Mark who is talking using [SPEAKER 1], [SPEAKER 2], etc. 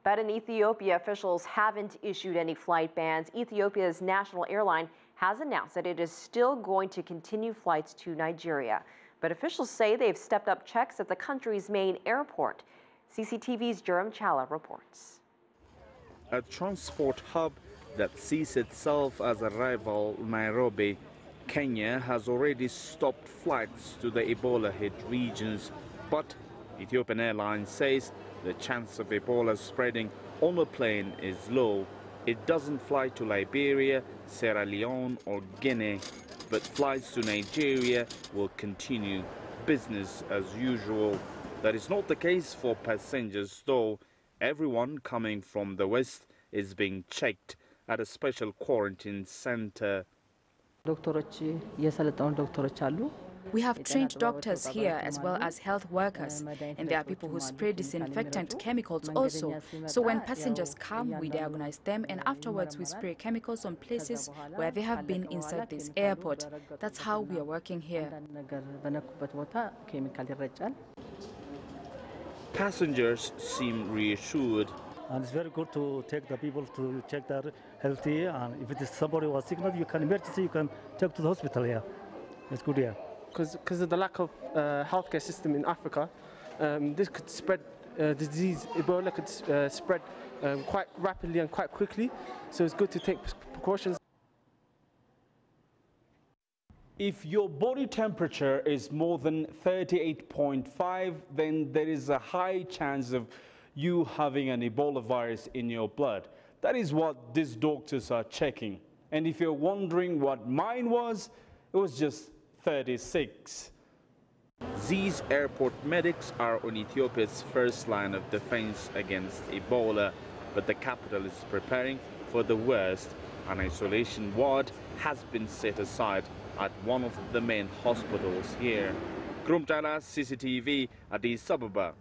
[SPEAKER 1] But in Ethiopia, officials haven't issued any flight bans. Ethiopia's national airline has announced that it is still going to continue flights to Nigeria. But officials say they've stepped up checks at the country's main airport. CCTV's Jerem Challa reports.
[SPEAKER 2] A transport hub that sees itself as a rival Nairobi, Kenya has already stopped flights to the Ebola-hit regions. But Ethiopian Airlines says the chance of Ebola spreading on a plane is low. It doesn't fly to Liberia, Sierra Leone or Guinea, but flights to Nigeria will continue business as usual. That is not the case for passengers, though. Everyone coming from the west is being checked at a special quarantine center.
[SPEAKER 3] We have trained doctors here as well as health workers, and there are people who spray disinfectant chemicals also. So when passengers come, we diagnose them, and afterwards we spray chemicals on places where they have been inside this airport. That's how we are working here.
[SPEAKER 2] Passengers seem reassured.
[SPEAKER 4] And it's very good to take the people to check their healthy, and if it is somebody who was sick, you can emergency, you can take to the hospital here. It's good here.
[SPEAKER 5] Because of the lack of healthcare system in Africa, this could spread disease. Ebola could spread quite rapidly and quite quickly. So it's good to take precautions.
[SPEAKER 6] If your body temperature is more than 38.5, then there is a high chance of you having an Ebola virus in your blood. That is what these doctors are checking. And if you're wondering what mine was, it was just 36.
[SPEAKER 2] These airport medics are on Ethiopia's first line of defense against Ebola, but the capital is preparing for the worst. An isolation ward has been set aside at one of the main hospitals here. Jerem Challa, CCTV, Addis Ababa.